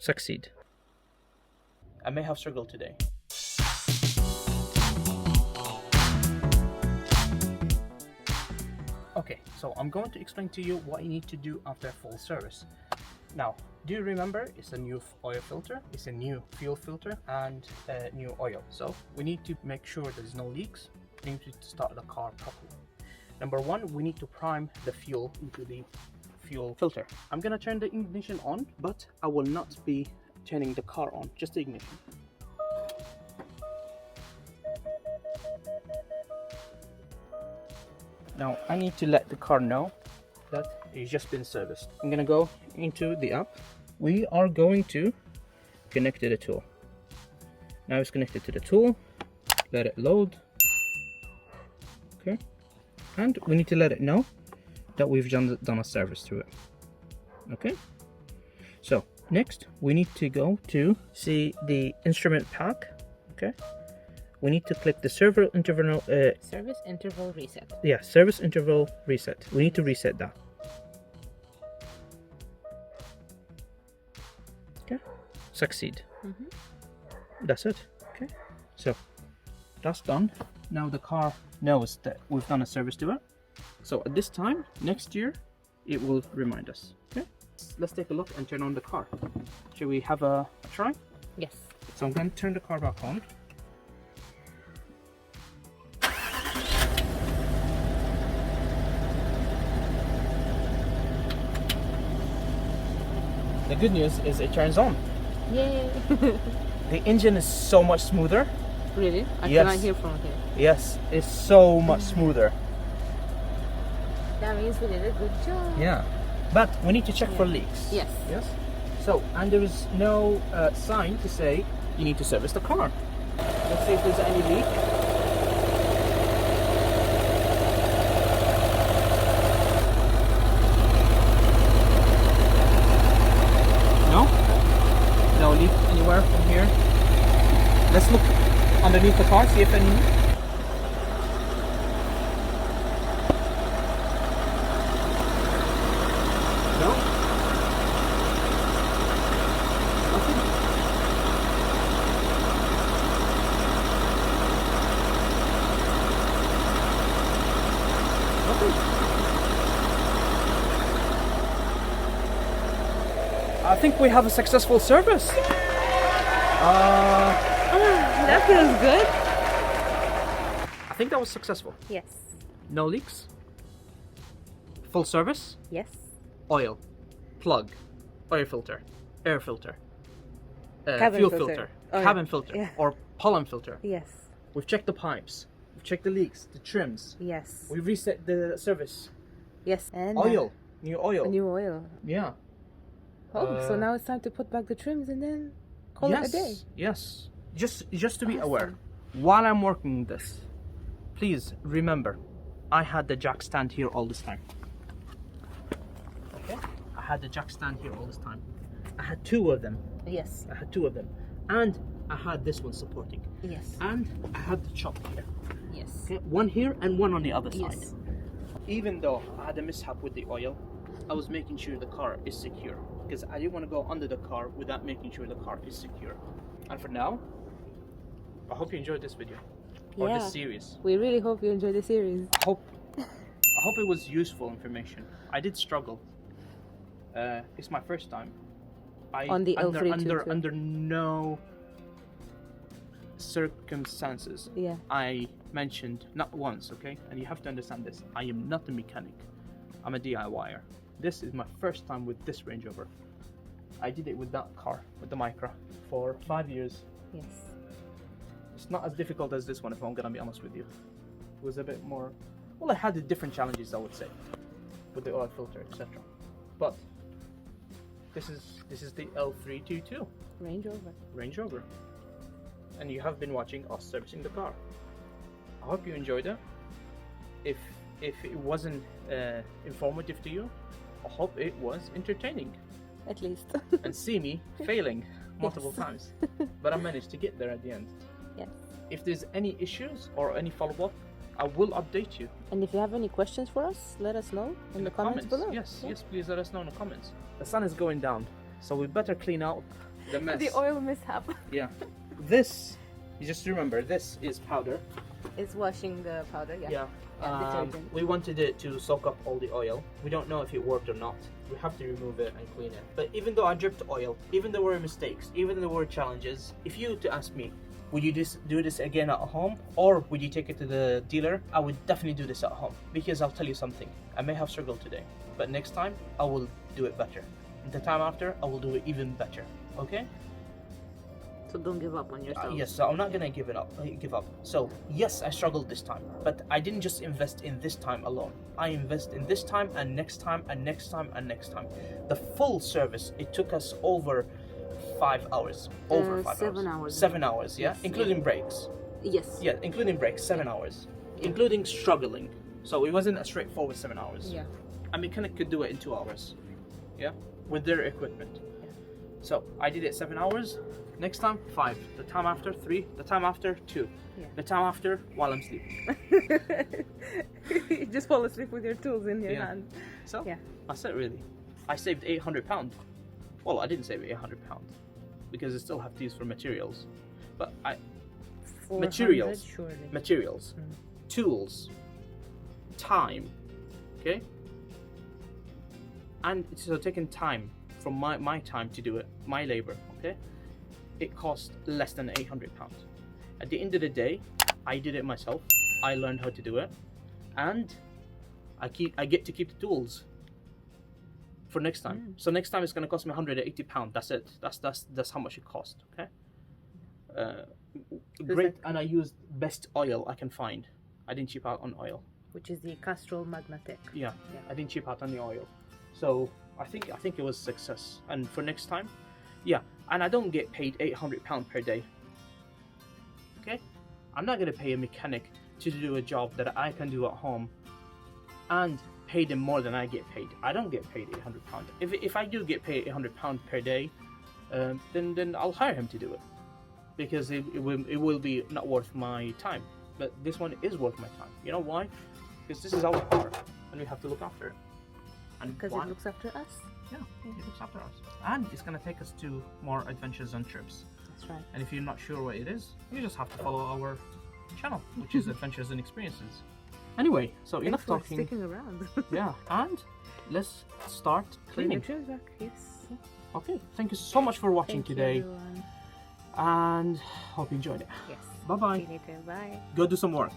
succeed. I may have struggled today. Okay, so I'm going to explain to you what you need to do after full service. Now, do you remember it's a new oil filter, it's a new fuel filter, and a new oil. So we need to make sure there's no leaks. We need to start the car properly. Number one, we need to prime the fuel into the fuel filter. I'm gonna turn the ignition on, but I will not be turning the car on, just the ignition. Now I need to let the car know that it's just been serviced. I'm gonna go into the app. We are going to connect to the tool. Now it's connected to the tool. Let it load. Okay. And we need to let it know that we've done a service to it. Okay. So next we need to go to see the instrument pack. Okay. We need to click the service interval reset. Yeah, service interval reset. We need to reset that. Okay, succeed. That's it. Okay, so that's done. Now the car knows that we've done a service to it. So at this time next year, it will remind us. Okay, let's take a look and turn on the car. Shall we have a try? Yes. So I'm going to turn the car back on. The good news is it turns on. Yay! The engine is so much smoother. Really? I Yes. cannot hear from here. Yes, it's so much smoother. That means we did a good job. Yeah, but we need to check for leaks. Yes. Yes. So, and there is no sign to say you need to service the car. Let's see if there's any leak. No? No leak anywhere from here. Let's look underneath the car, see if any. No? Nothing? Nothing? I think we have a successful service. That feels good. I think that was successful. Yes. No leaks. Full service. Yes. Oil, plug, oil filter, air filter, Cabin fuel filter. filter, Oh, yeah. cabin filter, Yeah. or pollen filter. Yes. We've checked the pipes, we've checked the leaks, the trims. Yes. We reset the service. Yes. And Oil, new oil. new oil. Yeah. Oh, so now it's time to put back the trims and then call it a day. Yes. Just to be Awesome. aware, while I'm working this, please remember, I had the jack stand here all this time. Okay. I had the jack stand here all this time. I had two of them. Yes. I had two of them, and I had this one supporting, Yes. and I had the chop here. Yes. Okay, one here and one on the other side. Yes. Even though I had a mishap with the oil, I was making sure the car is secure because I didn't want to go under the car without making sure the car is secure. And for now, I hope you enjoyed this video or Yeah. this series. We really hope you enjoy the series. I hope it was useful information. I did struggle. It's my first time. On the L322. Under no circumstances. Yeah. I mentioned not once, okay? And you have to understand this. I am not a mechanic. I'm a DIYer. This is my first time with this Range Rover. I did it with that car, with the Micra, for 5 years. Yes. It's not as difficult as this one, if I'm gonna be honest with you. It was a bit more. Well, I had the different challenges, I would say, with the oil filter, etc. But this is the L322 Range Rover. Range Rover, and you have been watching us servicing the car. I hope you enjoyed it. If it wasn't informative to you, I hope it was entertaining. At least. And see me failing multiple Yes. times, but I managed to get there at the end. Yes. If there's any issues or any follow-up, I will update you And if you have any questions for us, let us know in the comments below. Yes, Yeah. yes, please let us know in the comments. The sun is going down, so we better clean out the mess. The oil mishap. Yeah. This, you just remember, this is powder. It's washing the powder, yeah. Yeah. Detergent. We wanted it to soak up all the oil. We don't know if it worked or not. We have to remove it and clean it. But even though I dripped oil, even there were mistakes, even there were challenges, if you were to ask me, would you do this again at home, or would you take it to the dealer? I would definitely do this at home, because I'll tell you something. I may have struggled today, but next time I will do it better. The time after, I will do it even better. Okay? So don't give up on yourself. Yes, so I'm not gonna give up. So yes, I struggled this time, but I didn't just invest in this time alone. I invest in this time and next time and next time and next time. The full service, it took us over 5 hours. Over 5 7 hours. hours. 7 hours, yeah, Yes, including breaks. Yes. Yeah, including breaks, 7 hours, including struggling. So it wasn't a straightforward 7 hours. Yeah. A mechanic could do it in 2 hours. Yeah, with their equipment. So I did it 7 hours. Next time 5. The time after 3. The time after 2. Yeah. The time after while I'm sleeping. You just fall asleep with your tools in your Yeah. hand. So Yeah. that's it really. I saved £800. Well, I didn't save £800 because I still have to use for materials. But 400 materials, surely. materials, tools, time, okay? And so taking time from my time to do it, my labor, okay? It cost less than £800. At the end of the day, I did it myself. I learned how to do it, and I get to keep the tools for next time. So next time it's gonna cost me £180. That's it. That's how much it cost. Okay. Great, and I used best oil I can find. I didn't cheap out on oil. Which is the Castrol Magnetic. Yeah, I didn't cheap out on the oil. So I think it was a success. And for next time, yeah. And I don't get paid £800 per day. Okay, I'm not gonna pay a mechanic to do a job that I can do at home and pay them more than I get paid. I don't get paid £800. If I do get paid £800 per day, then I'll hire him to do it, because it will be not worth my time. But this one is worth my time. You know why? Because this is our car and we have to look after it. And Because why? it looks after us. Yeah, it looks after us. And it's gonna take us to more adventures and trips. That's right. And if you're not sure what it is, you just have to follow our channel, which is Adventures and Experiences. Anyway, so Thanks enough for talking. sticking around. Yeah, and let's start Clean your cleaning. trims back, yes. Okay, thank you so much for watching Thank you, today, everyone. and hope you enjoyed it. Yes. Bye bye. See you later. Bye. Go do some work.